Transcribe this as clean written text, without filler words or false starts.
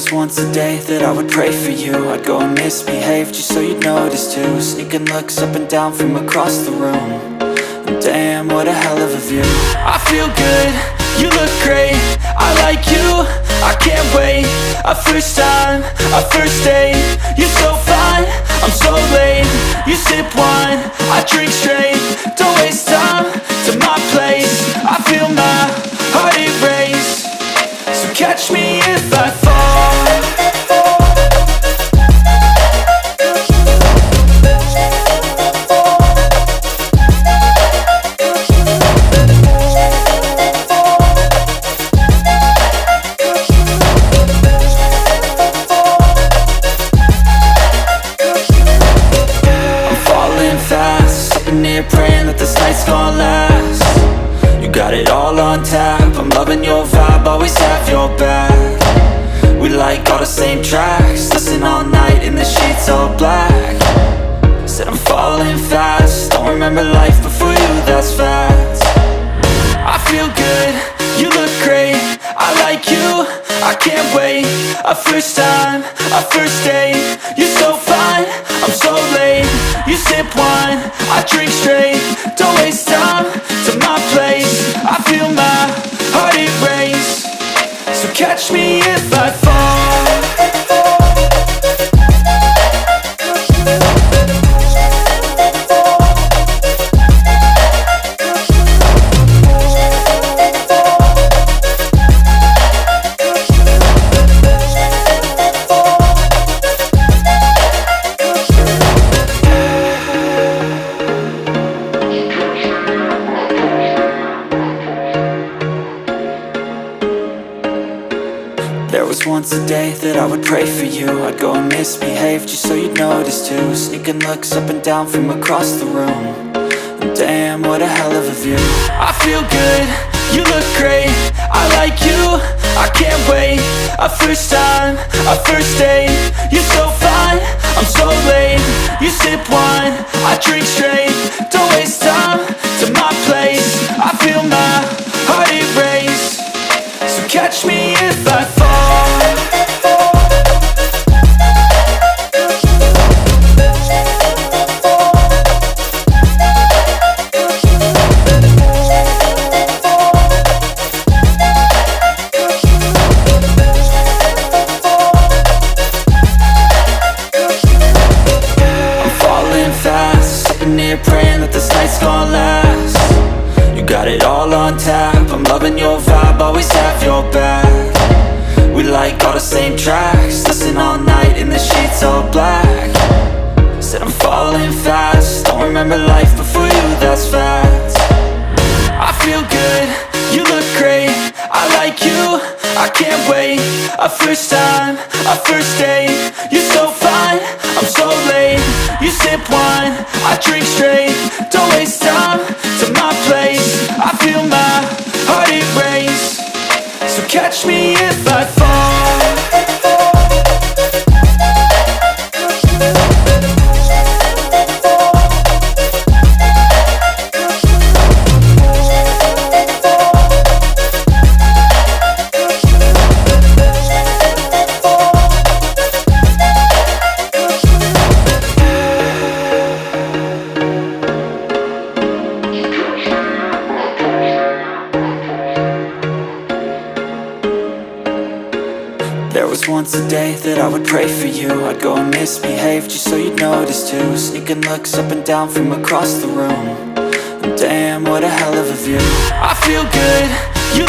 was once a day that I would pray for you. I'd go and misbehave just so you'd notice too. Sneaking looks up and down from across the room. And damn, what a hell of a view. I feel good, you look great, I like you, I can't wait. A first time, a first date, you're so fine, I'm so late. You sip wine, I drink straight, don't waste time to my place. I feel my heart erase, so catch me if I fall. Praying that this night's gonna last. You got it all on tap, I'm loving your vibe, always have your back. We like all the same tracks, listen all night in the sheets all black. Said I'm falling fast, don't remember life before you, that's fact. I feel good, you look great, I like you, I can't wait. A first time, a first date, you're so fine, I'm so late. You sip wine, I drink straight, don't waste time to my place. I feel my heart erase, so catch me if I fall. There was once a day that I would pray for you. I'd go and misbehave just so you'd notice too. Sneaking looks up and down from across the room. And damn, what a hell of a view. I feel good, you look great, I like you, I can't wait. A first time, a first date, you're so fine, I'm so late. You sip wine, I drink straight, don't waste time to my place. I feel my heart erase, so catch me if I fall. Praying that this night's gonna last. You got it all on tap, I'm loving your vibe, always have your back. We like all the same tracks, listen all night in the sheets all black. Said I'm falling fast, don't remember life before you, that's fact. I feel good, you look great, I like you, I can't wait. A first time, a first date, you're so fine, I'm so late. You sip wine, I drink straight, don't waste time to my place. I feel my heart erase, so catch me if I fall. There was once a day that I would pray for you. I'd go and misbehave just so you'd notice too. Sneaking looks up and down from across the room. And damn, what a hell of a view. I feel good, you